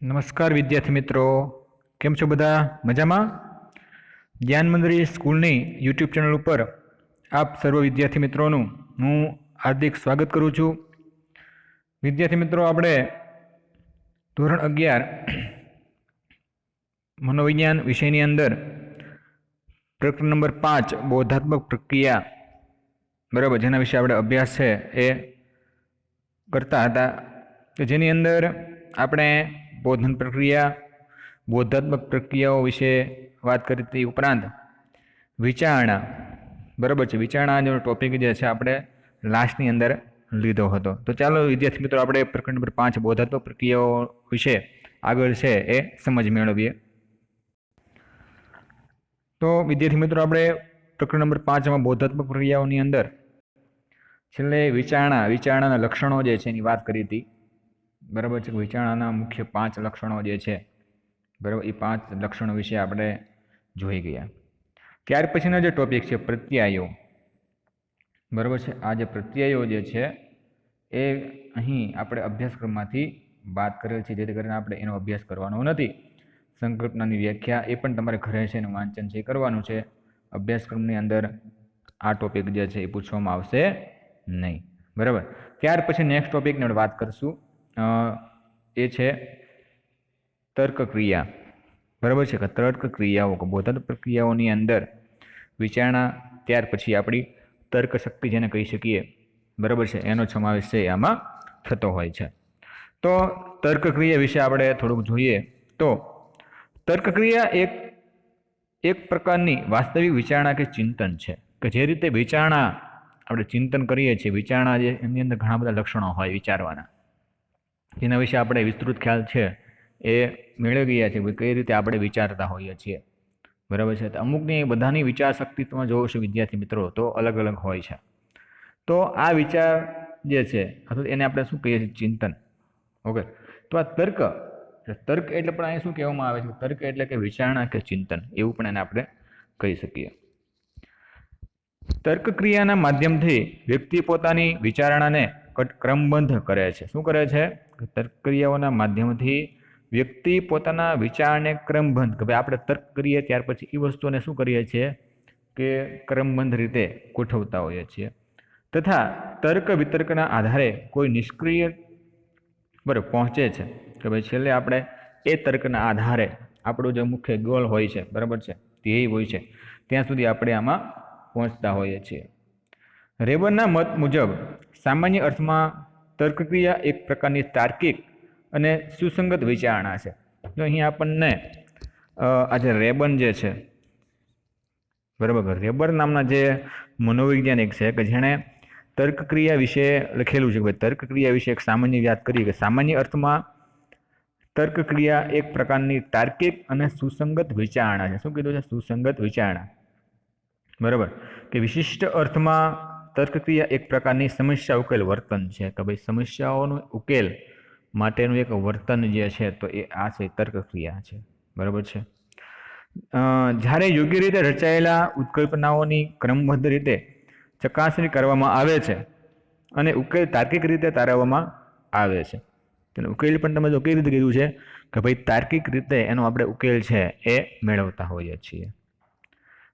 નમસ્કાર વિદ્યાર્થી મિત્રો, કેમ છો બધા? મજામાં? જ્ઞાન મંદિર સ્કૂલની યુટ્યુબ ચેનલ ઉપર આપ સર્વ વિદ્યાર્થી મિત્રોનું હું હાર્દિક સ્વાગત કરું છું. વિદ્યાર્થી મિત્રો, આપણે ધોરણ 11 મનોવિજ્ઞાન વિષયની અંદર પ્રકરણ નંબર 5 બોધાત્મક પ્રક્રિયા, બરાબર, જેના વિશે આપણે અભ્યાસ છે એ કરતા હતા. તો જેની અંદર આપણે બોધન પ્રક્રિયા, બોધાત્મક પ્રક્રિયાઓ વિશે વાત કરી હતી. ઉપરાંત વિચારણા, બરાબર છે, વિચારણાનો ટોપિક જે છે આપણે લાસ્ટની અંદર લીધો હતો. તો ચાલો વિદ્યાર્થી મિત્રો, આપણે પ્રકરણ નંબર 5 બોધાત્મક પ્રક્રિયાઓ વિશે આગળ છે એ સમજ મેળવીએ. તો વિદ્યાર્થી મિત્રો, આપણે પ્રકરણ નંબર 5માં બોધાત્મક પ્રક્રિયાઓની અંદર છેલ્લે વિચારણાના લક્ષણો જે છે એની વાત કરી હતી. બરાબર છે. વિચારણાના મુખ્ય 5 લક્ષણો જે છે, બરાબર, એ 5 લક્ષણો વિશે આપણે જોઈ ગયા. ત્યાર પછીનો જે ટોપિક છે પ્રત્યયો, બરાબર છે. આ જે પ્રત્યયો જે છે એ અહીં આપણે અભ્યાસક્રમમાંથી વાત કરેલ છે, જેથી કરીને આપણે એનો અભ્યાસ કરવાનો નથી. સંકલ્પનાની વ્યાખ્યા એ પણ તમારે ઘરે છે એનું વાંચન છે કરવાનું છે. અભ્યાસક્રમની અંદર આ ટોપિક જે છે એ પૂછવામાં આવશે નહીં, બરાબર. ત્યાર પછી નેક્સ્ટ ટોપિકની આપણે વાત કરશું, એ છે તર્ક ક્રિયા, બરાબર છે. કે તર્ક ક્રિયાઓ, બોધાત્મક પ્રક્રિયાઓની અંદર વિચારણા, ત્યાર પછી આપણી તર્ક શક્તિ જેને કહી શકીએ, બરાબર છે, એનો સમાવેશ છે આમાં થતો હોય છે. તો તર્ક ક્રિયા વિશે આપણે થોડુંક જોઈએ. તો તર્ક ક્રિયા એક પ્રકારની વાસ્તવિક વિચારણા કે ચિંતન છે, કે જે રીતે વિચારણા આપણે ચિંતન કરીએ છીએ, વિચારણા જે એની અંદર ઘણા બધા લક્ષણો હોય વિચારવાના, જેના વિશે આપણે વિસ્તૃત ખ્યાલ છે એ મેળવી ગયા છે, કઈ રીતે આપણે વિચારતા હોઈએ છીએ, બરાબર છે. અમુકની બધાની વિચાર શક્તિ તમે જોવો છો વિદ્યાર્થી મિત્રો તો અલગ અલગ હોય છે. તો આ વિચાર જે છે એને આપણે શું કહીએ છીએ? ચિંતન. ઓકે. તો આ તર્ક એટલે પણ અહીં શું કહેવામાં આવે છે? તર્ક એટલે કે વિચારણા કે ચિંતન, એવું પણ એને આપણે કહી શકીએ. તર્ક ક્રિયાના માધ્યમથી વ્યક્તિ પોતાની વિચારણાને ક્રમબદ્ધ કરે છે. શું કરે છે? તર્ક ક્રિયાઓના માધ્યમથી વ્યક્તિ પોતાના વિચારને ક્રમબદ્ધ, કે ભાઈ આપણે તર્ક કરીએ ત્યાર પછી એ વસ્તુને શું કરીએ છીએ કે ક્રમબદ્ધ રીતે ગોઠવતા હોઈએ છીએ. તથા તર્ક વિતર્કના આધારે કોઈ નિષ્ક્રિય બરાબર પહોંચે છે, કે ભાઈ છેલ્લે આપણે એ તર્કના આધારે આપણો જે મુખ્ય ગોલ હોય છે, બરાબર છે, ધ્યેય હોય છે, ત્યાં સુધી આપણે આમાં પહોંચતા હોઈએ છીએ. રેબરના મત મુજબ સામાન્ય અર્થમાં તર્કક્રિયા એક પ્રકારની તાર્કિક અને સુસંગત વિચારણા છે. તો અહીં આપણને આજે રેબન જે છે, બરાબર, રેબર નામના જે મનોવૈજ્ઞાનિક છે કે જેણે તર્કક્રિયા વિશે લખેલું છે. તર્કક્રિયા વિશે એક સામાન્ય વાત કરીએ કે સામાન્ય અર્થમાં તર્કક્રિયા એક પ્રકારની તાર્કિક અને સુસંગત વિચારણા છે. શું કીધું છે? સુસંગત વિચારણા, બરાબર. કે વિશિષ્ટ અર્થમાં તર્કક્રિયા એક પ્રકારની સમસ્યા ઉકેલ વર્તન છે, કે ભાઈ સમસ્યાઓનો ઉકેલ માટેનું એક વર્તન જે છે તો એ આ છે તર્કક્રિયા છે, બરાબર છે. જ્યારે યોગ્ય રીતે રચાયેલા ઉત્કલ્પનાઓની ક્રમબદ્ધ રીતે ચકાસણી કરવામાં આવે છે અને ઉકેલ તાર્કિક રીતે તારવવામાં આવે છે. તેનો ઉકેલ પણ તમે જો કઈ રીતે કીધું છે કે ભાઈ તાર્કિક રીતે એનો આપણે ઉકેલ છે એ મેળવતા હોઈએ છીએ.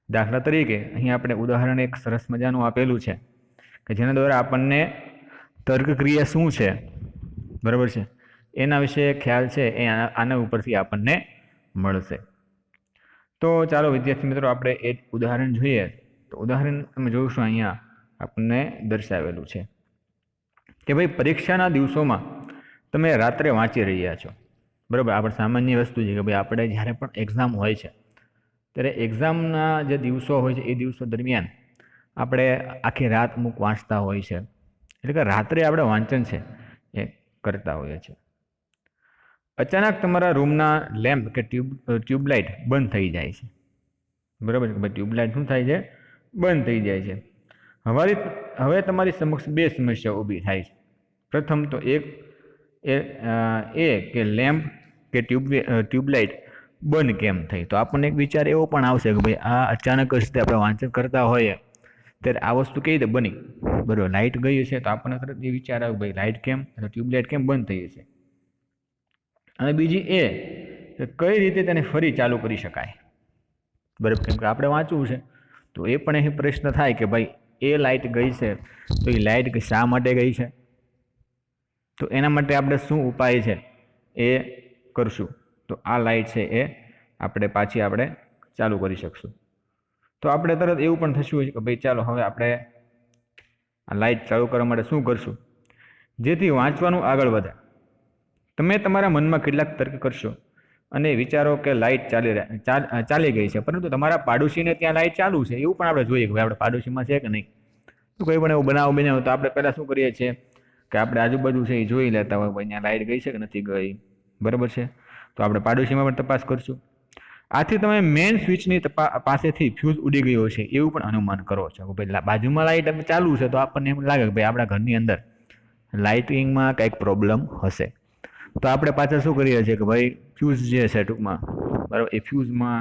દાખલા તરીકે અહીં આપણે ઉદાહરણ એક સરસ મજાનું આપેલું છે કે જેના દ્વારા આપણને તર્કક્રિયા શું છે, બરાબર છે, એના વિશે ખ્યાલ છે એ આના ઉપરથી આપણને મળશે. તો ચાલો વિદ્યાર્થી મિત્રો, આપણે એક ઉદાહરણ જોઈએ. તો ઉદાહરણ તમે જોઈશું અહીંયા આપણને દર્શાવેલું છે કે ભાઈ પરીક્ષાના દિવસોમાં તમે રાત્રે વાંચી રહ્યા છો, બરાબર. આપણે સામાન્ય વસ્તુ છે કે ભાઈ આપણે જ્યારે પણ એક્ઝામ હોય છે ત્યારે એક્ઝામના જે દિવસો હોય છે એ દિવસો દરમિયાન આપણે આખી રાત અમુક વાંચતા હોય છે, એટલે કે રાત્રે આપણે વાંચન છે એ કરતા હોઈએ છીએ. અચાનક તમારા રૂમના લેમ્પ કે ટ્યુબલાઇટ બંધ થઈ જાય છે, બરાબર. ભાઈ ટ્યુબલાઇટ શું થાય છે? બંધ થઈ જાય છે. હવે તમારી સમક્ષ બે સમસ્યાઓ ઊભી થાય છે. પ્રથમ તો એક કે લેમ્પ કે ટ્યુબલાઇટ બંધ કેમ થઈ? તો આપણને એક વિચાર એવો પણ આવશે કે ભાઈ આ અચાનક જ આપણે વાંચન કરતા હોઈએ ત્યારે આ વસ્તુ કઈ રીતે બની, બરાબર. લાઇટ ગઈ છે તો આપણને તરત એ વિચાર આવે ભાઈ લાઇટ કેમ, ટ્યુબલાઇટ કેમ બંધ થઈ છે. અને બીજી એ કે કઈ રીતે તેને ફરી ચાલુ કરી શકાય, બરાબર. કેમ કે આપણે વાંચવું છે તો એ પણ અહીં પ્રશ્ન થાય કે ભાઈ એ લાઇટ ગઈ છે તો એ લાઇટ શા માટે ગઈ છે, તો એના માટે આપણે શું ઉપાય છે એ કરશું. તો આ લાઇટ છે એ આપણે પાછી ચાલુ કરી શકશું. તો આપણે તરત એવું પણ થશું કે ભાઈ ચાલો હવે આપણે આ લાઇટ ચાલુ કરવા માટે શું કરશું, જેથી વાંચવાનું આગળ વધે. તમે તમારા મનમાં કેટલાક તર્ક કરશો અને વિચારો કે લાઇટ ચાલી ગઈ છે, પરંતુ તમારા પાડોશીને ત્યાં લાઇટ ચાલુ છે, એવું પણ આપણે જોઈએ કે ભાઈ આપણે પાડોશીમાં છે કે નહીં. તો કોઈ પણ એવું બનાવ બન્યો તો આપણે પહેલાં શું કરીએ છીએ કે આપણે આજુબાજુ છે એ જોઈ લેતા હોય ભાઈ ત્યાં લાઇટ ગઈ છે કે નથી ગઈ, બરાબર છે. તો આપણે પાડોશીમાં પણ તપાસ કરશું. આથી તમે મેઇન સ્વિચની પાસેથી ફ્યુઝ ઉડી ગયો છે એવું પણ અનુમાન કરો છો કે ભાઈ બાજુમાં લાઇટ ચાલુ છે, તો આપણને એમ લાગે કે ભાઈ આપણા ઘરની અંદર લાઇટિંગમાં કંઈક પ્રોબ્લેમ હશે. તો આપણે પાછા શું કરીએ છીએ કે ભાઈ ફ્યુઝ જે છે ટૂંકમાં, બરાબર, એ ફ્યુઝમાં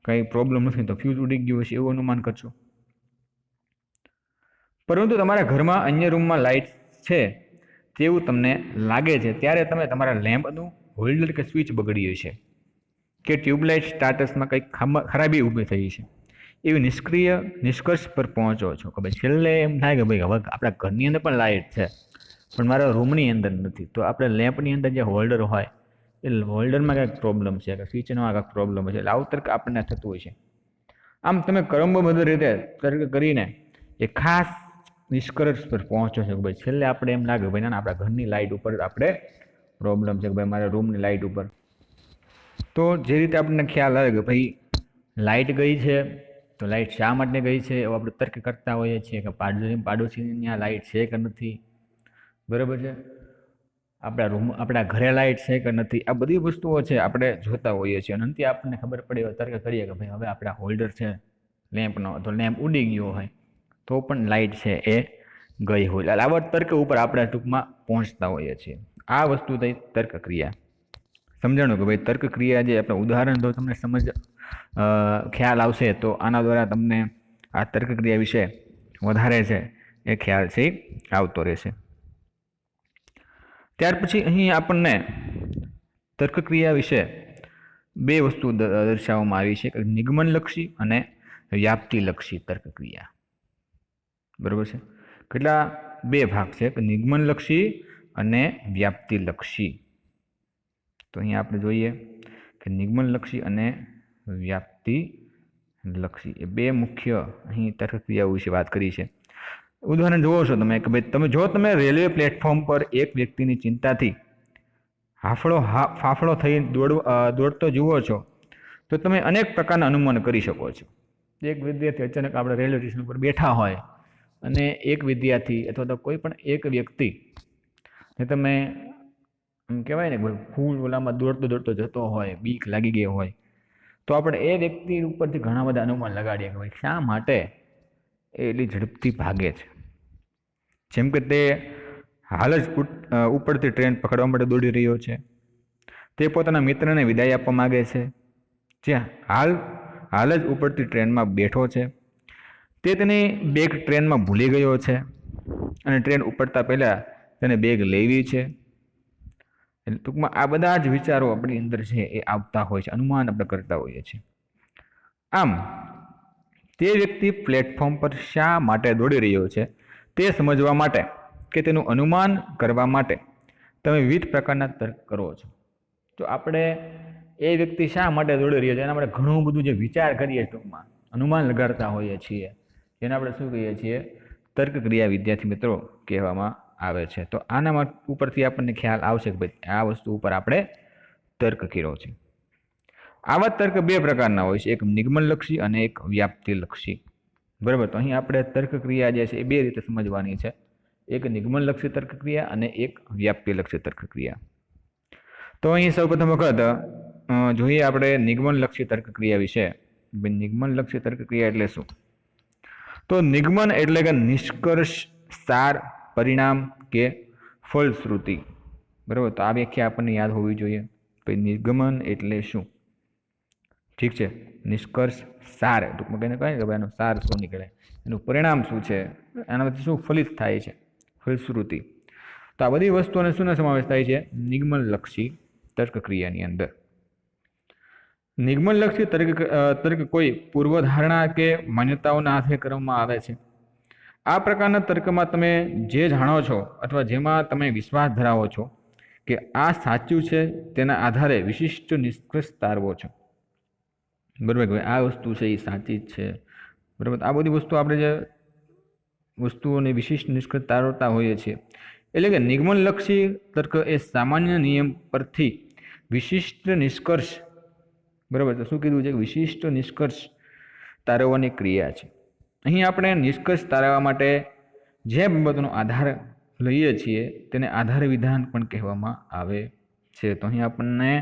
કંઈ પ્રોબ્લેમ નથી તો ફ્યુઝ ઉડી ગયું છે એવું અનુમાન કરશો. પરંતુ તમારા ઘરમાં અન્ય રૂમમાં લાઇટ છે તેવું તમને લાગે છે ત્યારે તમે તમારા લેમ્પનું હોલ્ડર કે સ્વિચ બગડી છે કે ટ્યુબલાઇટ સ્ટાર્ટર્સમાં કંઈક ખરાબી ઊભી થઈ છે એવી નિષ્ક્રિય નિષ્કર્ષ પર પહોંચો છો કે ભાઈ છેલ્લે એમ થાય કે ભાઈ હવે આપણા ઘરની અંદર પણ લાઇટ છે પણ મારા રૂમની અંદર નથી. તો આપણે લેમ્પની અંદર જે હોલ્ડર હોય એ હોલ્ડરમાં કંઈક પ્રોબ્લેમ છે કે સ્વિચનો કંઈક પ્રોબ્લેમ છે, એટલે આવું તર્ક આપણને થતું હોય છે. આમ તમે ક્રમબદ્ધ રીતે તર્ક કરીને એ ખાસ નિષ્કર્ષ પર પહોંચો છો કે ભાઈ છેલ્લે આપણે એમ લાગે ભાઈ ના આપણા ઘરની લાઇટ ઉપર આપણે પ્રોબ્લેમ છે કે ભાઈ મારા રૂમની લાઇટ ઉપર. તો જે રીતે આપણને ખ્યાલ આવે કે ભાઈ લાઇટ ગઈ છે તો લાઇટ શા માટે ગઈ છે એવો આપણે તર્ક કરતા હોઈએ છીએ કે પાડોશીની ત્યાં લાઇટ છે કે નથી, બરાબર છે, આપણા ઘરે લાઇટ છે કે નથી, આ બધી વસ્તુઓ છે આપણે જોતા હોઈએ છીએ. અને અંતે આપણને ખબર પડે તર્ક કરીએ કે ભાઈ હવે આપણા હોલ્ડર છે લેમ્પનો તો લેમ્પ ઉડી ગયો હોય તો પણ લાઇટ છે એ ગઈ હોય. આવા તર્ક ઉપર આપણે ટૂંકમાં પહોંચતા હોઈએ છીએ. આ વસ્તુ થઈ તર્ક ક્રિયા. સમજાણું કે ભાઈ તર્ક ક્રિયા જે આપણે ઉદાહરણ જો તમને ખ્યાલ આવશે તો આના દ્વારા તમને આ તર્ક ક્રિયા વિશે વધારે છે એ ખ્યાલ છે આવતો રહેશે. ત્યાર પછી અહીં આપણને તર્ક ક્રિયા વિશે બે વસ્તુ દર્શાવવામાં આવી છે કે નિગમનલક્ષી અને વ્યાપ્તિલક્ષી તર્ક ક્રિયા, બરાબર છે. કેટલા બે ભાગ છે કે નિગમનલક્ષી અને વ્યાપ્તિલક્ષી. તો અહીંયા આપણે જોઈએ કે નિગમનલક્ષી અને વ્યાપ્તિલક્ષી એ બે મુખ્ય અહીં તર્ક ક્રિયાઓ વિશે વાત કરી છે. ઉદાહરણ જુઓ છો તમે કે ભાઈ જો તમે રેલવે પ્લેટફોર્મ પર એક વ્યક્તિની ચિંતાથી ફાફડો થઈ દોડતો જુઓ છો તો તમે અનેક પ્રકારના અનુમાન કરી શકો છો. એક વિદ્યાર્થી અચાનક આપણે રેલવે સ્ટેશન પર બેઠા હોય અને એક વિદ્યાર્થી અથવા તો કોઈ પણ એક વ્યક્તિ ને તમે એમ કહેવાય ને ફૂલ ઓલામાં દોડતો જતો હોય, બીક લાગી ગઈ હોય, તો આપણે એ વ્યક્તિ ઉપરથી ઘણા બધા અનુમાન લગાડીએ કે ભાઈ શા માટે એ એટલી ઝડપથી ભાગે છે. જેમ કે તે હાલ જ ઉપરથી ટ્રેન પકડવા માટે દોડી રહ્યો છે, તે પોતાના મિત્રને વિદાય આપવા માગે છે જે હાલ જ ઉપરથી ટ્રેનમાં બેઠો છે, તે તેની બેગ ટ્રેનમાં ભૂલી ગયો છે અને ટ્રેન ઉપડતા પહેલાં તેને બેગ લેવી છે. એટલે ટૂંકમાં આ બધા જ વિચારો આપણી અંદર છે એ આવતા હોય છે, અનુમાન આપણે કરતા હોઈએ છીએ. આમ તે વ્યક્તિ પ્લેટફોર્મ પર શા માટે દોડી રહ્યો છે તે સમજવા માટે કે તેનું અનુમાન કરવા માટે તમે વિવિધ પ્રકારના તર્ક કરો છો. તો આપણે એ વ્યક્તિ શા માટે દોડી રહ્યો છે એના માટે ઘણું બધું જે વિચાર કરીએ ટૂંકમાં અનુમાન લગાડતા હોઈએ છીએ જેને આપણે શું કહીએ છીએ તર્ક ક્રિયા વિદ્યાર્થી મિત્રો કહેવામાં આવે છે. તો આના ઉપરથી આપણને ખ્યાલ આવશે કે ભાઈ આ વસ્તુ ઉપર આપણે તર્ક કર્યો છે. આવા તર્ક બે પ્રકારના હોય છે, એક નિગમનલક્ષી અને એક વ્યાપ્તિલક્ષી, બરાબર. તો અહીં આપણે તર્ક ક્રિયા જે છે એ બે રીતે સમજવાની છે, એક નિગમનલક્ષી તર્ક ક્રિયા અને એક વ્યાપ્તિલક્ષી તર્ક ક્રિયા. તો અહીં સૌપ્રથમ વખત જોઈએ આપણે નિગમનલક્ષી તર્ક ક્રિયા વિશે. નિગમનલક્ષી તર્ક ક્રિયા એટલે શું? તો નિગમન એટલે કે નિષ્કર્ષ, સાર, પરિણામ કે ફલશ્રુતિ, બરાબર. તો આ વ્યાખ્યા આપણને યાદ હોવી જોઈએ. નિગમન એટલે શું? ઠીક છે, નિષ્કર્ષ, સાર, ટૂંકમાં કહીને કહે કે ભાઈ એનો સાર શું નીકળે, એનું પરિણામ શું છે, એનામાંથી શું ફલિત થાય છે, ફલશ્રુતિ. તો આ બધી વસ્તુઓને શું સમાવેશ થાય છે? નિગમનલક્ષી તર્ક ક્રિયાની અંદર. નિગમનલક્ષી તર્ક કોઈ પૂર્વધારણા કે માન્યતાઓના આધારે કરવામાં આવે છે. આ પ્રકારના તર્કમાં તમે જે જાણો છો અથવા જેમાં તમે વિશ્વાસ ધરાવો છો કે આ સાચું છે તેના આધારે વિશિષ્ટ નિષ્કર્ષ તારવો છો. બરાબર કે આ વસ્તુ છે એ સાચી જ છે. બરાબર, આ બધી વસ્તુ આપણે જે વસ્તુઓને વિશિષ્ટ નિષ્કર્ષ તારવતા હોઈએ છીએ. એટલે કે નિગમનલક્ષી તર્ક એ સામાન્ય નિયમ પરથી વિશિષ્ટ નિષ્કર્ષ, બરાબર, તો શું કીધું છે? વિશિષ્ટ નિષ્કર્ષ તારવવાની ક્રિયા છે. અહીં આપણે નિષ્કર્ષ તારવવા માટે જે બાબતનો આધાર લઈએ છીએ તેને આધાર વિધાન પણ કહેવામાં આવે છે. તો અહીં આપણને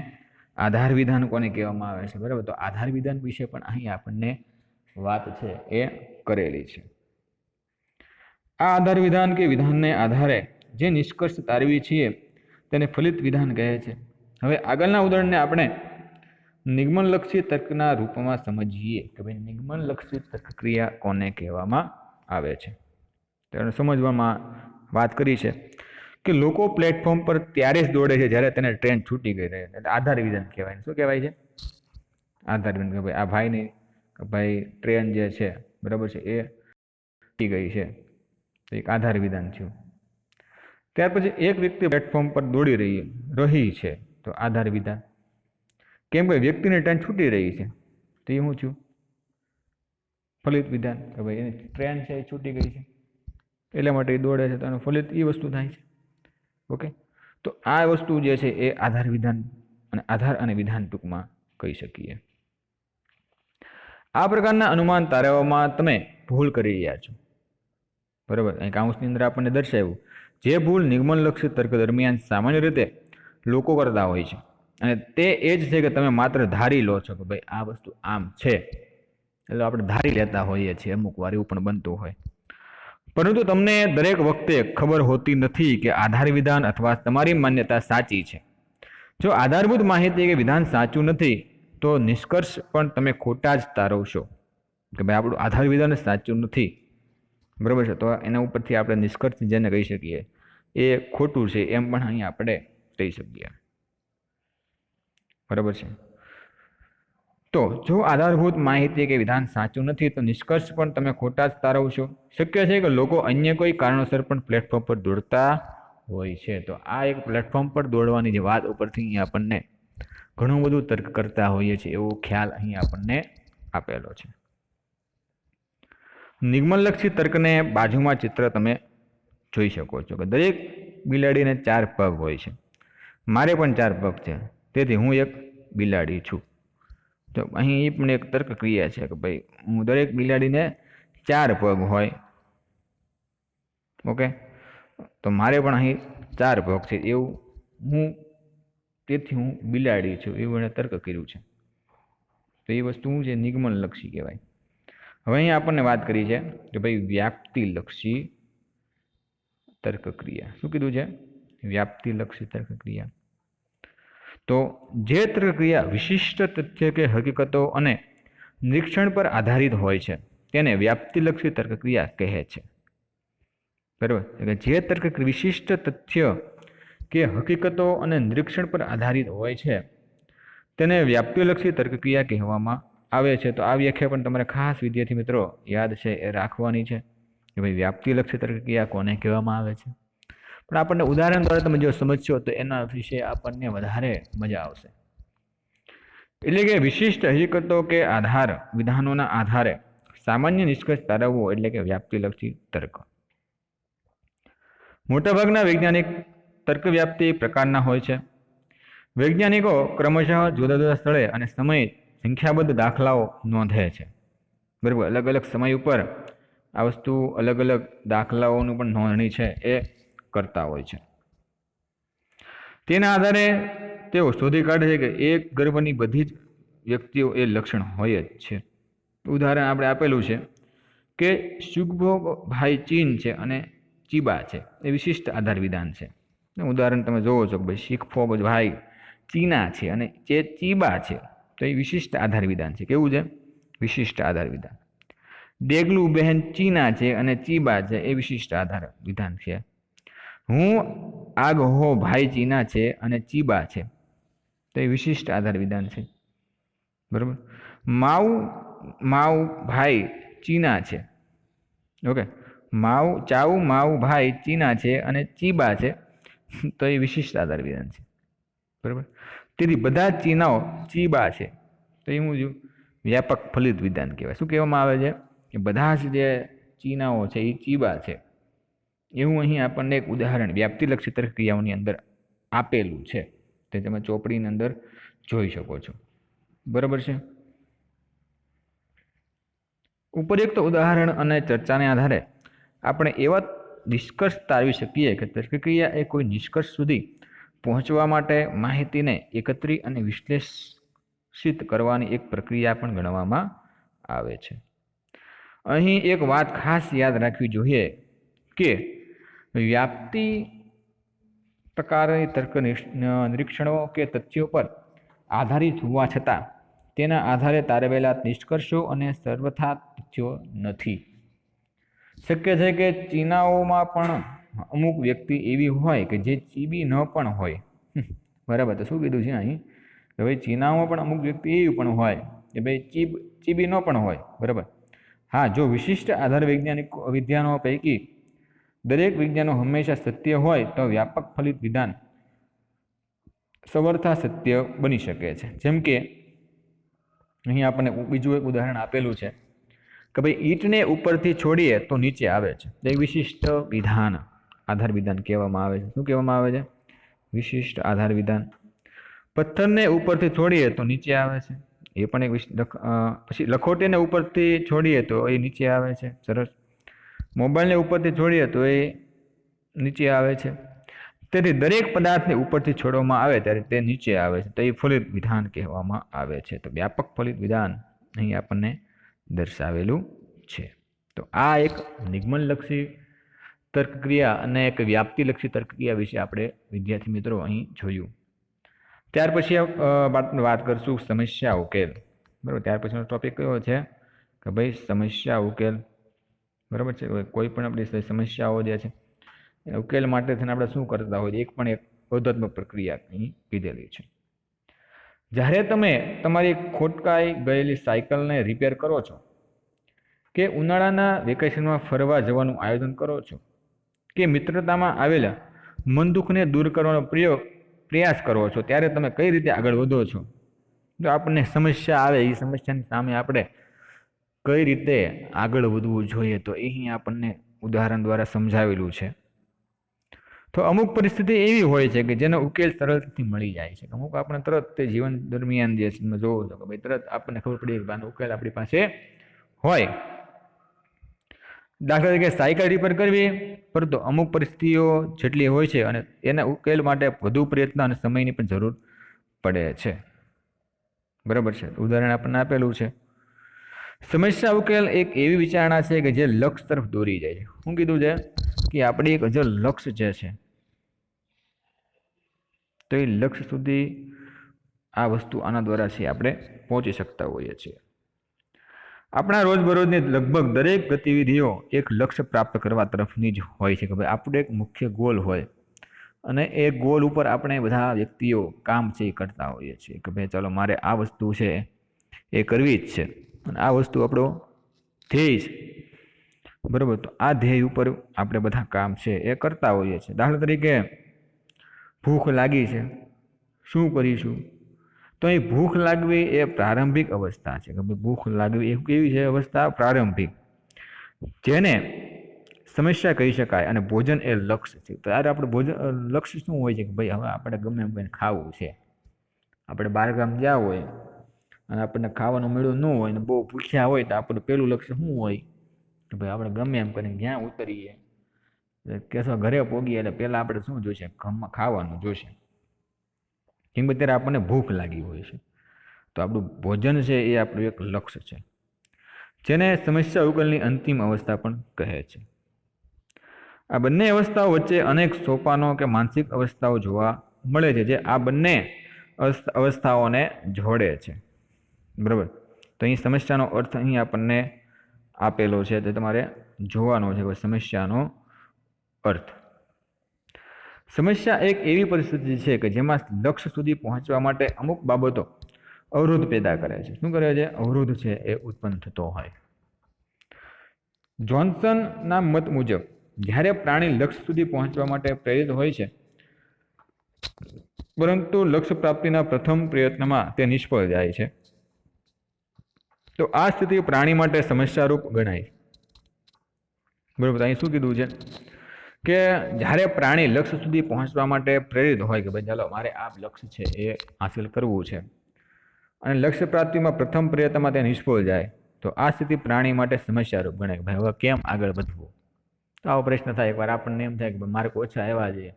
આધાર વિધાન કોને કહેવામાં આવે છે? બરાબર, તો આધાર વિધાન વિશે પણ અહીં આપણને વાત છે એ કરેલી છે. આ આધાર વિધાન કે વિધાનને આધારે જે નિષ્કર્ષ તારવી છીએ તેને ફલિત વિધાન કહે છે. હવે આગળના ઉદાહરણને આપણે નિગમનલક્ષી તર્કના રૂપમાં સમજીએ કે ભાઈ નિગમનલક્ષી તર્ક ક્રિયા કોને કહેવામાં આવે છે. તેને સમજવામાં વાત કરી છે કે લોકો પ્લેટફોર્મ પર ત્યારે જ દોડે છે જ્યારે તેને ટ્રેન છૂટી ગઈ રહે, એટલે આધાર વિધાન કહેવાય. શું કહેવાય છે? આધાર વિધાન કે ભાઈ આ ભાઈની ભાઈ ટ્રેન જે છે, બરાબર છે, એ છૂટી ગઈ છે, તો એક આધાર વિધાન થયું. ત્યાર પછી એક વ્યક્તિ પ્લેટફોર્મ પર દોડી રહી છે, તો આધાર વિધાન. કેમ કે વ્યક્તિની ટ્રેન છૂટી રહી છે, તો એ શું થયું? ફલિત વિધાન કે ભાઈ એની ટ્રેન છે એ છૂટી ગઈ છે એટલા માટે એ દોડે છે, તો એનું ફલિત એ વસ્તુ થાય છે. ઓકે, તો આ વસ્તુ જે છે એ આધાર વિધાન અને આધાર અને વિધાન ટૂંકમાં કહી શકીએ. આ પ્રકારના અનુમાન તારવવામાં તમે ભૂલ કરી રહ્યા છો. બરાબર, અહીં કાઉન્સની અંદર આપણને દર્શાવ્યું જે ભૂલ નિગમનલક્ષી તર્ક દરમિયાન સામાન્ય રીતે લોકો કરતા હોય છે અને તે એ જ છે કે તમે માત્ર ધારી લો છો કે ભાઈ આ વસ્તુ આમ છે, એટલે આપણે ધારી લેતા હોઈએ છીએ. અમુક વાર એવું પણ બનતું હોય, પરંતુ તમને દરેક વખતે ખબર હોતી નથી કે આધાર વિધાન અથવા તમારી માન્યતા સાચી છે. જો આધારભૂત માહિતી કે વિધાન સાચું નથી તો નિષ્કર્ષ પણ તમે ખોટા જ તારવશો કે ભાઈ આપણું આધાર વિધાન સાચું નથી, બરાબર છે, તો એના ઉપરથી આપણે નિષ્કર્ષ જેને કહી શકીએ એ ખોટું છે એમ પણ અહીં આપણે કહી શકીએ. બરાબર છે. તો જો આધારભૂત માહિતી કે વિધાન સાચું નથી તો નિષ્કર્ષ પણ તમે ખોટા જ તારવશો. શક્ય છે કે લોકો અન્ય કોઈ કારણોસર પણ પ્લેટફોર્મ પર દોડતા હોય છે. તો આ એક પ્લેટફોર્મ પર દોડવાની જે વાત ઉપરથી અહીં આપણને ઘણું બધું તર્ક કરતા હોઈએ છીએ એવો ખ્યાલ અહીં આપણને આપેલો છે. નિગમનલક્ષી તર્કને બાજુમાં ચિત્ર તમે જોઈ શકો છો કે દરેક બિલાડીને 4 પગ હોય છે. મારે પણ 4 પગ છે, તેથી હું એક બિલાડી છું. તો અહીં એ પણ એક તર્ક ક્રિયા છે કે ભાઈ હું દરેક બિલાડીને 4 પગ હોય. ઓકે, તો મારે પણ અહીં 4 પગ છે એવું તેથી હું બિલાડી છું એવું એને તર્ક કર્યું છે. તો એ વસ્તુ શું છે? નિગમનલક્ષી કહેવાય. હવે અહીં આપણને વાત કરી છે કે ભાઈ વ્યાપ્તિલક્ષી તર્ક ક્રિયા. શું કીધું છે? વ્યાપ્તિલક્ષી તર્ક ક્રિયા. તો જે તર્ક ક્રિયા વિશિષ્ટ તથ્ય કે હકીકતો અને નિરીક્ષણ પર આધારિત હોય છે તેને વ્યાપ્તિલક્ષી તર્ક ક્રિયા કહે છે. બરાબર, જે તર્ક વિશિષ્ટ તથ્ય કે હકીકતો અને નિરીક્ષણ પર આધારિત હોય છે તેને વ્યાપ્તિલક્ષી તર્ક ક્રિયા કહેવામાં આવે છે. તો આ વ્યાખ્યા પણ તમારે ખાસ વિદ્યાર્થી મિત્રો યાદ છે એ રાખવાની છે કે ભાઈ વ્યાપ્તિલક્ષી તર્ક ક્રિયા કોને કહેવામાં આવે છે. પણ આપણને ઉદાહરણ દ્વારા તમે જો સમજશો તો એના વિશે આપણને વધારે મજા આવશે. એટલે કે વિશિષ્ટ હકીકતો કે આધાર વિધાનોના આધારે સામાન્ય નિષ્કર્ષ તારવવો એટલે કે વ્યાપ્તિલક્ષી તર્ક. મોટાભાગના વૈજ્ઞાનિક તર્ક વ્યાપ્તિ પ્રકારના હોય છે. વૈજ્ઞાનિકો ક્રમશઃ જુદા જુદા સ્થળે અને સમયે સંખ્યાબદ્ધ દાખલાઓ નોંધે છે. બરાબર, અલગ અલગ સમય ઉપર આ વસ્તુ અલગ અલગ દાખલાઓનું પણ નોંધણી છે એ કરતા હોય છે. તેના આધારે તેઓ શોધી કાઢે છે કે એક ગર્ભની બધી જ વ્યક્તિઓ એ લક્ષણ હોય જ છે. ઉદાહરણ આપણે આપેલું છે કે સુખભોગ ચીન છે અને ચીબા છે, એ વિશિષ્ટ આધાર વિધાન છે. ઉદાહરણ તમે જોવો છો કે ભાઈ શીખફોગ ભાઈ ચીના છે અને જે ચીબા છે, તો એ વિશિષ્ટ આધાર વિધાન છે. કેવું છે? વિશિષ્ટ આધાર વિધાન. ડેગલું બહેન ચીના છે અને ચીબા છે, એ વિશિષ્ટ આધાર વિધાન છે. હું આગ હો ભાઈ ચીના છે અને ચીબા છે, તો એ વિશિષ્ટ આધાર વિધાન છે. બરાબર. માવ માવ ભાઈ ચીના છે. ઓકે, ચાઉ માવ ભાઈ ચીના છે અને ચીબા છે, તો એ વિશિષ્ટ આધાર વિધાન છે. બરાબર. તેથી બધા ચીનાઓ ચીબા છે, તો એ હું વ્યાપક ફલિત વિધાન કહેવાય. શું કહેવામાં આવે છે કે બધા જ જે ચીનાઓ છે એ ચીબા છે, એવું અહીં આપણને એક ઉદાહરણ વ્યાપ્તિલક્ષી તર્કક્રિયાઓની અંદર આપેલું છે, તે તમે ચોપડીની અંદર જોઈ શકો છો. બરાબર છે. ઉપયુક્ત ઉદાહરણ અને ચર્ચાને આધારે આપણે એવા નિષ્કર્ષ તારવી શકીએ કે તર્કક્રિયા એ કોઈ નિષ્કર્ષ સુધી પહોંચવા માટે માહિતીને એકત્રિત અને વિશ્લેષિત કરવાની એક પ્રક્રિયા પણ ગણવામાં આવે છે. અહીં એક વાત ખાસ યાદ રાખવી જોઈએ કે વ્યાપ્તિ પ્રકારની તર્ક નિરીક્ષણો કે તથ્યો પર આધારિત હોવા છતાં તેના આધારે તારવેલા નિષ્કર્ષો અને સર્વથા તથ્યો નથી. શક્ય છે કે ચીનાઓમાં પણ અમુક વ્યક્તિ એવી હોય કે જે ચીબી ન પણ હોય. બરાબર. તો શું કીધું છે અહીં કે ભાઈ ચીનાઓમાં પણ અમુક વ્યક્તિ એવી પણ હોય કે ભાઈ ચીબી ન પણ હોય. બરાબર. હા, જો વિશિષ્ટ આધાર વિજ્ઞાનો પૈકી દરેક વિજ્ઞાનો હંમેશા સત્ય હોય તો વ્યાપક ફલિત વિધાન સર્વથા સત્ય બની શકે છે. જેમ કે અહીં આપણને બીજું એક ઉદાહરણ આપેલું છે કે ભાઈ ઈંટને ઉપરથી છોડીએ તો નીચે આવે છે. એ વિશિષ્ટ વિધાન આધાર વિધાન કહેવામાં આવે છે. શું કહેવામાં આવે છે? વિશિષ્ટ આધાર વિધાન. પથ્થરને ઉપરથી છોડીએ તો નીચે આવે છે, એ પણ એક પછી લખોટીને ઉપરથી છોડીએ તો એ નીચે આવે છે. સરસ. મોબાઈલને ઉપરથી છોડીએ તો એ નીચે આવે છે. તેથી દરેક પદાર્થને ઉપરથી છોડવામાં આવે ત્યારે તે નીચે આવે છે, તો એ ફલિત વિધાન કહેવામાં આવે છે. તો વ્યાપક ફલિત વિધાન અહીં આપણને દર્શાવેલું છે. તો આ એક નિગમનલક્ષી તર્કક્રિયા અને એક વ્યાપ્તિલક્ષી તર્કક્રિયા વિશે આપણે વિદ્યાર્થી મિત્રો અહીં જોયું. ત્યાર પછી વાત કરશું સમસ્યા ઉકેલ. બરાબર. ત્યાર પછીનો ટોપિક કયો છે કે ભાઈ સમસ્યા ઉકેલ. બરાબર છે. કોઈ પણ આપણી સમસ્યાઓ જે છે એ ઉકેલ માટે થઈને આપણે શું કરતા હોય, એક પણ એક બોધાત્મક પ્રક્રિયા અહીં કીધેલી છે. જ્યારે તમે તમારી ખોટકાઈ ગયેલી સાયકલને રિપેર કરો છો, કે ઉનાળાના વેકેશનમાં ફરવા જવાનું આયોજન કરો છો, કે મિત્રતામાં આવેલા મન દુઃખને દૂર કરવાનો પ્રયાસ કરો છો, ત્યારે તમે કઈ રીતે આગળ વધો છો? જો આપણને સમસ્યા આવે, એ સમસ્યાની સામે આપણે કઈ રીતે આગળ વધવું જોઈએ, તો અહીં આપણને ઉદાહરણ દ્વારા સમજાવેલું છે. તો અમુક પરિસ્થિતિ એવી હોય છે કે જેનો ઉકેલ તરતથી મળી જાય છે. અમુક આપણે તરત તે જીવન દરમિયાન જે જોવો છો કે ભાઈ તરત આપણને ખબર પડી કે આનો ઉકેલ આપણી પાસે હોય. દાખલા તરીકે સાયકલ રિપેર કરવી, પરંતુ અમુક પરિસ્થિતિઓ જેટલી હોય છે અને એના ઉકેલ માટે વધુ પ્રયત્ન અને સમયની પણ જરૂર પડે છે. બરાબર છે. ઉદાહરણ આપણને આપેલું છે. સમસ્યા ઉકેલ એક એવી વિચારણા છે કે જે લક્ષ્ય તરફ દોરી જાય છે. શું કીધું છે કે આપણી એક જો લક્ષ્ય જે છે તો એ લક્ષ્ય સુધી આ વસ્તુ આના દ્વારા છે આપણે પહોંચી શકતા હોઈએ છીએ. આપણા રોજબરોજની લગભગ દરેક ગતિવિધિઓ એક લક્ષ્ય પ્રાપ્ત કરવા તરફની જ હોય છે કે ભાઈ આપણું એક મુખ્ય ગોલ હોય અને એ ગોલ ઉપર આપણે બધા વ્યક્તિઓ કામ છે એ કરતા હોઈએ છીએ કે ભાઈ ચાલો મારે આ વસ્તુ છે એ કરવી જ છે અને આ વસ્તુ આપણો ધ્યેય છે. બરાબર. તો આ ધ્યેય ઉપર આપણે બધા કામ છે એ કરતા હોઈએ છીએ. દાખલા તરીકે ભૂખ લાગી છે, શું કરીશું? તો એ ભૂખ લાગવી એ પ્રારંભિક અવસ્થા છે કે ભાઈ ભૂખ લાગવી એ કેવી છે અવસ્થા? પ્રારંભિક, જેને સમસ્યા કહી શકાય. અને ભોજન એ લક્ષ્ય છે. તો યાર આપણે લક્ષ્ય શું હોય છે કે ભાઈ હવે આપણે ગમે એમ કહીને ખાવું છે. આપણે બહારગામ ગયા હોય અને આપણને ખાવાનું મળ્યું ન હોય ને બહુ ભૂખ્યા હોય તો આપણું પહેલું લક્ષ્ય શું હોય કે ભાઈ આપણે ગમે એમ કરીને જ્યાં ઉતરીએ કે ઘરે પોગીએ એટલે પહેલાં આપણે શું જોઈશે? ખાવાનું જોઈશે. કેમ કે ત્યારે આપણને ભૂખ લાગી હોય છે. તો આપણું ભોજન છે એ આપણું એક લક્ષ્ય છે, જેને સમસ્યા ઉકેલની અંતિમ અવસ્થા પણ કહે છે. આ બંને અવસ્થાઓ વચ્ચે અનેક સોપાનો કે માનસિક અવસ્થાઓ જોવા મળે છે જે આ બંને અવસ્થાઓને જોડે છે. બરાબર. તો અહીં સમસ્યાનો અર્થ અહીં આપણને આપેલો છે, તો તમારે જોવાનો છે સમસ્યાનો અર્થ. સમસ્યા એક એવી પરિસ્થિતિ છે કે જેમાં લક્ષ્ય સુધી પહોંચવા માટે અમુક બાબતો અવરોધ પેદા કરે છે. શું કરે છે? અવરોધ છે એ ઉત્પન્ન થતો હોય. જોન્સનના મત મુજબ જ્યારે પ્રાણી લક્ષ્ય સુધી પહોંચવા માટે પ્રેરિત હોય છે, પરંતુ લક્ષ્ય પ્રાપ્તિના પ્રથમ પ્રયત્નમાં તે નિષ્ફળ જાય છે, તો આ સ્થિતિ પ્રાણી માટે સમસ્યારૂપ ગણાય. બરોબર. અહીં શું કીધું છે કે જ્યારે પ્રાણી લક્ષ્ય સુધી પહોંચવા માટે પ્રેરિત હોય કે ભાઈ ચાલો મારે આ લક્ષ્ય છે એ હાંસિલ કરવું છે, અને લક્ષ્ય પ્રાપ્તિમાં પ્રથમ પ્રયત્નમાં તે નિષ્ફળ જાય, તો આ સ્થિતિ પ્રાણી માટે સમસ્યારૂપ ગણાય. ભાઈ હવે કેમ આગળ વધવું? તો આવો પ્રશ્ન થાય. એકવાર આપણને એમ થાય કે માર્ક ઓછા આવ્યા છે,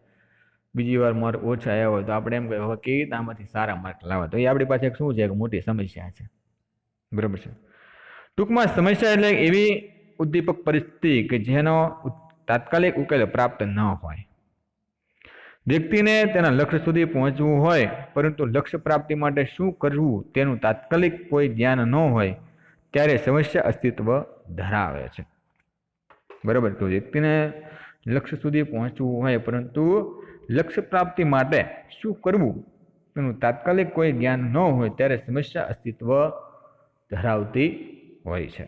બીજી વાર માર્ક ઓછા આવ્યા હોય તો આપણે એમ કહીએ હવે કેવી રીતે આમાંથી સારા માર્ક લાવવા? તો એ આપણી પાસે શું છે? એક મોટી સમસ્યા છે. બરાબર છે. ટૂંકમાં સમસ્યા એટલે એવી ઉદ્દીપક પરિસ્થિતિ કે જેનો તાત્કાલિક ઉકેલ પ્રાપ્ત ન હોય. વ્યક્તિને તેના લક્ષ્ય સુધી પહોંચવું હોય, પરંતુ લક્ષ્ય પ્રાપ્તિ માટે શું કરવું તેનું તાત્કાલિક કોઈ જ્ઞાન ન હોય, ત્યારે સમસ્યા અસ્તિત્વ ધરાવે છે. બરાબર. તો વ્યક્તિને લક્ષ્ય સુધી પહોંચવું હોય, પરંતુ લક્ષ્ય પ્રાપ્તિ માટે શું કરવું તેનું તાત્કાલિક કોઈ જ્ઞાન ન હોય, ત્યારે સમસ્યા અસ્તિત્વ ધરાવતી હોય છે.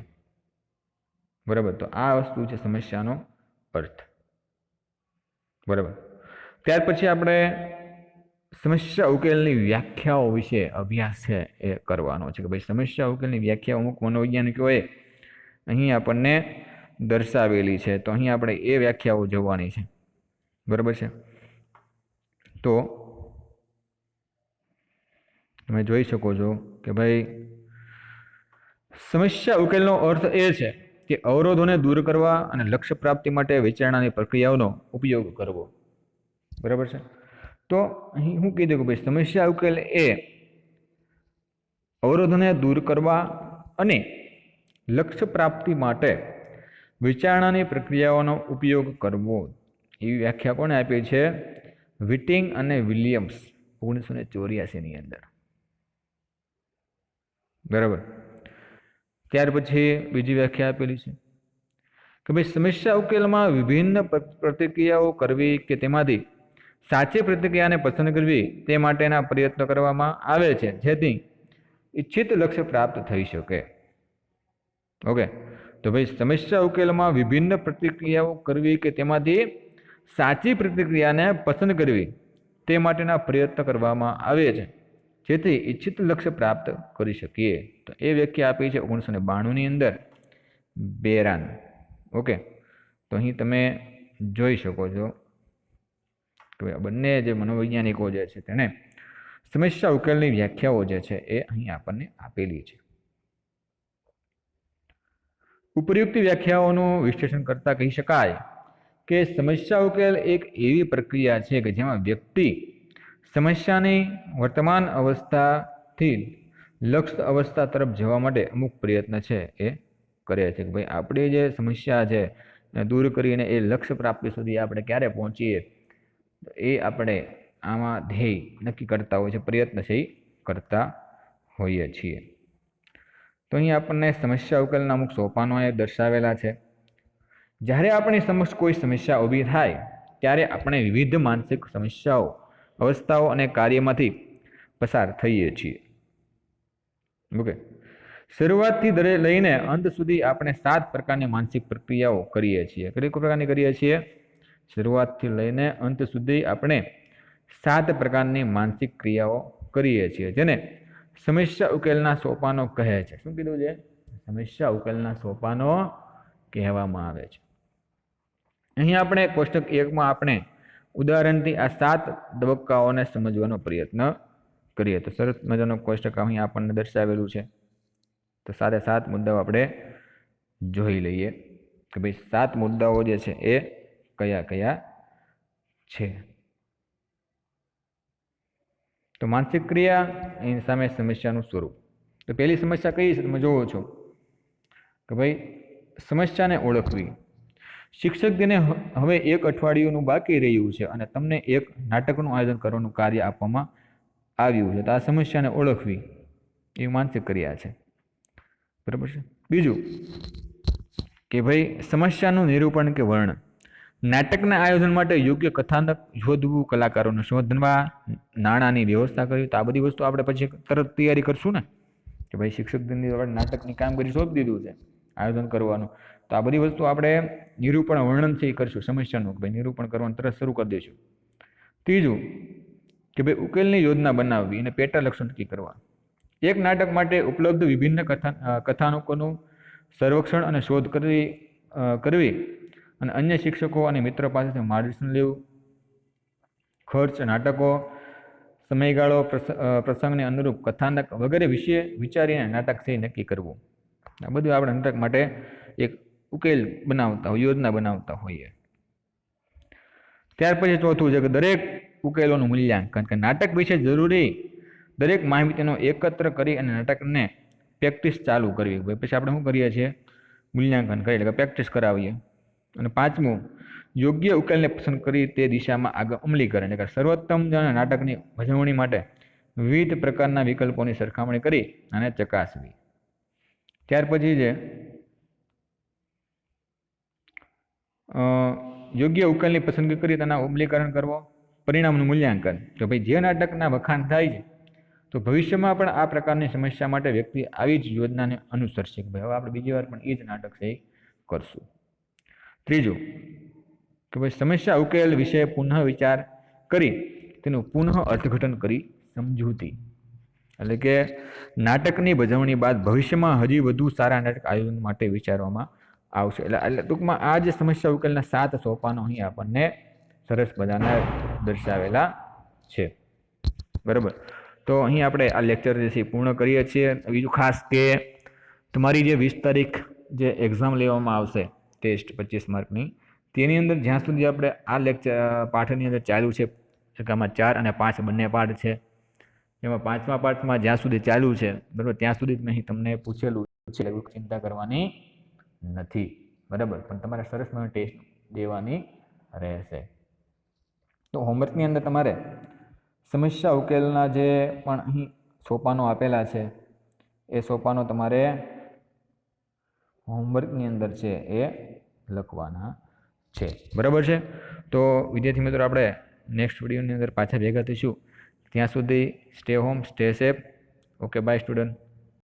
બરાબર. તો આ વસ્તુ છે સમસ્યાનો અર્થ. બરાબર. ત્યાર પછી આપણે સમસ્યા ઉકેલની વ્યાખ્યાઓ વિશે અભ્યાસ છે એ કરવાનો છે કે ભાઈ સમસ્યા ઉકેલની વ્યાખ્યા અમુક મનોવૈજ્ઞાનિકોએ અહીં આપણને દર્શાવેલી છે, તો અહીં આપણે એ વ્યાખ્યાઓ જોવાની છે. બરાબર છે. તો તમે જોઈ શકો છો કે ભાઈ સમસ્યા ઉકેલનો અર્થ એ છે કે અવરોધોને દૂર કરવા અને લક્ષ્ય પ્રાપ્તિ માટે વિચારણાની પ્રક્રિયાઓનો ઉપયોગ કરવો. બરાબર છે. તો અહીં શું કીધું કે ભાઈ સમસ્યા ઉકેલ એ અવરોધોને દૂર કરવા અને લક્ષ્ય પ્રાપ્તિ માટે વિચારણાની પ્રક્રિયાઓનો ઉપયોગ કરવો. એવી વ્યાખ્યા કોણે આપી છે? વિટિંગ અને વિલિયમ્સ 1984 અંદર. બરાબર. ત્યાર પછી બીજી વ્યાખ્યા આપેલી છે કે ભાઈ સમસ્યા ઉકેલમાં વિભિન્ન પ્રતિક્રિયાઓ કરવી કે તેમાંથી સાચી પ્રતિક્રિયાને પસંદ કરવી તે માટેના પ્રયત્નો કરવામાં આવે છે, જેથી ઈચ્છિત લક્ષ્ય પ્રાપ્ત થઈ શકે. ઓકે. તો ભાઈ સમસ્યા ઉકેલમાં વિભિન્ન પ્રતિક્રિયાઓ કરવી કે તેમાંથી સાચી પ્રતિક્રિયાને પસંદ કરવી તે માટેના પ્રયત્ન કરવામાં આવે છે, જેથી ઈચ્છિત લક્ષ્ય પ્રાપ્ત કરી શકીએ. તો એ વ્યાખ્યા આપી છે 1992 અંદર બેરાન. ઓકે. તો અહીં તમે જોઈ શકો છો કે બંને જે મનોવૈજ્ઞાનિકો જે છે તેને સમસ્યા ઉકેલની વ્યાખ્યાઓ જે છે એ અહીં આપણને આપેલી છે. ઉપયુક્ત વ્યાખ્યાઓનું વિશ્લેષણ કરતા કહી શકાય કે સમસ્યા ઉકેલ એક એવી પ્રક્રિયા છે કે જેમાં વ્યક્તિ સમસ્યાની વર્તમાન અવસ્થાથી લક્ષ્ય અવસ્થા તરફ જવા માટે અમુક પ્રયત્ન છે એ કરે છે કે ભાઈ આપણી જે સમસ્યા છે દૂર કરીને એ લક્ષ્ય પ્રાપ્તિ સુધી આપણે ક્યારે પહોંચીએ, એ આપણે આમાં ધ્યેય નક્કી કરતા હોય છે, પ્રયત્ન છે એ કરતા હોઈએ છીએ. તો અહીં આપણને સમસ્યા ઉકેલના અમુક સોપાનો એ દર્શાવેલા છે. જ્યારે આપણી સમક્ષ કોઈ સમસ્યા ઊભી થાય ત્યારે આપણે વિવિધ માનસિક સમસ્યાઓ, અવસ્થાઓ અને કાર્યમાંથી પસાર થઈએ છીએ. ઓકે. શરૂઆતથી લઈને અંત સુધી આપણે 7 પ્રકારની માનસિક પ્રક્રિયાઓ કરીએ છીએ. કઈ પ્રકારની કરીએ છીએ? શરૂઆતથી લઈને અંત સુધી આપણે 7 પ્રકારની માનસિક ક્રિયાઓ કરીએ છીએ, જેને સમસ્યા ઉકેલના સોપાનો કહે છે. શું કીધું છે? સમસ્યા ઉકેલના સોપાનો કહેવામાં આવે છે. અહીં આપણે કોષ્ટક 1માં આપણે ઉદાહરણથી આ 7 તબક્કાઓને સમજવાનો પ્રયત્ન કરીએ. તો સરસ મજાનો કોષ્ટક અહીં આપણને દર્શાવેલું છે. તો 7 મુદ્દાઓ આપણે જોઈ લઈએ કે ભાઈ 7 મુદ્દાઓ જે છે એ કયા કયા છે. તો માનસિક ક્રિયા, એની સામે સમસ્યાનું સ્વરૂપ. તો પહેલી સમસ્યા કઈ છે? તમે જોવો છો કે ભાઈ સમસ્યાને ઓળખવી. શિક્ષક દિને હવે 1 અઠવાડિયુંનું બાકી રહ્યું છે અને તમને એક નાટકનું આયોજન કરવાનું કાર્ય આપવામાં આવ્યું છે. તો આ સમસ્યાને ઓળખવી એ માનસિક ક્રિયા છે. બરાબર છે. બીજું કે ભાઈ સમસ્યાનું નિરૂપણ કે વર્ણન. નાટકના આયોજન માટે યોગ્ય કથાનક શોધવું, કલાકારોને શોધવા, નાણાંની વ્યવસ્થા કરવી. તો આ બધી વસ્તુ આપણે પછી તરત તૈયારી કરશું ને કે ભાઈ શિક્ષક દિનની આપણે નાટકની કામગીરી સોંપી દીધું છે, આયોજન કરવાનું. તો આ બધી વસ્તુ આપણે નિરૂપણ વર્ણન છે એ કરશું સમસ્યાનું, કે ભાઈ નિરૂપણ કરવાનું તરત શરૂ કરી દઈશું. ત્રીજું કે ભાઈ ઉકેલની યોજના બનાવવી અને પેટા લક્ષણ નક્કી કરવા. એક નાટક માટે ઉપલબ્ધ વિભિન્ન કથાનકોનું સર્વેક્ષણ અને શોધ કરવી અને અન્ય શિક્ષકો અને મિત્રો પાસેથી માર્ગદર્શન લેવું. ખર્ચ, નાટકો, સમયગાળો, પ્રસંગને અનુરૂપ કથાનક વગેરે વિશે વિચારીને નાટક છે નક્કી કરવું. આ બધું આપણે નાટક માટે એક ઉકેલ બનાવતા હોય, યોજના બનાવતા હોઈએ. ત્યાર પછી ચોથું છે કે દરેક ઉકેલોનું મૂલ્યાંકન, કે નાટક વિશે જરૂરી દરેક માહિતીનો એકત્ર કરી અને નાટકને પ્રેક્ટિસ ચાલુ કરવી. પછી આપણે શું કરીએ છીએ? મૂલ્યાંકન કરીએ, એટલે પ્રેક્ટિસ કરાવીએ. અને પાંચમું, યોગ્ય ઉકેલને પસંદ કરી તે દિશામાં આગળ અમલીકરણ, એટલે કે સર્વોત્તમ નાટકની ભજવણી માટે વિવિધ પ્રકારના વિકલ્પોની સરખામણી કરી અને ચકાસવી. ત્યાર પછી છે યોગ્ય ઉકેલની પસંદગી કરી તેના અમલીકરણ કરવો. પરિણામનું મૂલ્યાંકન, તો ભાઈ જે નાટકના વખાણ થાય છે તો ભવિષ્યમાં પણ આ પ્રકારની સમસ્યા માટે વ્યક્તિ આવી જ યોજનાને અનુસરશે, કે ભાઈ હવે આપણે બીજી વાર પણ એ જ નાટક છે એ કરશું. ત્રીજું કે ભાઈ સમસ્યા ઉકેલ વિશે પુનઃ વિચાર કરી તેનું પુનઃ અર્થઘટન કરી સમજૂતી, એટલે કે નાટકની ભજવણી બાદ ભવિષ્યમાં હજી વધુ સારા નાટક આયોજન માટે વિચારવામાં આવશે. એટલે ટૂંકમાં આ જે સમસ્યા ઉકેલના 7 સોપાનો અહીં આપણને સરસ બધાના દર્શાવેલા છે. બરાબર, તો અહીં આપણે આ લેક્ચર જે છે પૂર્ણ કરીએ છીએ. બીજું ખાસ કે તમારી જે 20 તારીખ જે એક્ઝામ લેવામાં આવશે ટેસ્ટ 25 માર્કની, તેની અંદર જ્યાં સુધી આપણે આ લેક્ચર પાઠની અંદર ચાલુ છે, આમાં 4 અને 5 બંને પાઠ છે, એમાં 5મા પાઠમાં જ્યાં સુધી ચાલુ છે બરાબર ત્યાં સુધી જ મેં તમને પૂછેલું છે, ચિંતા કરવાની નથી. બરાબર, પણ તમારે સરસ મને ટેસ્ટ દેવાની રહેશે. તો હોમવર્કની અંદર તમારે સમસ્યા ઉકેલના જે પણ અહીં સોપાનો આપેલા છે એ સોપાનો તમારે હોમવર્કની અંદર છે એ લખવાના છે. બરાબર છે, તો વિદ્યાર્થી મિત્રો આપણે નેક્સ્ટ વિડીયોની અંદર પાછા ભેગા થઈશું. ત્યાં સુધી stay home, stay safe. Okay, bye student.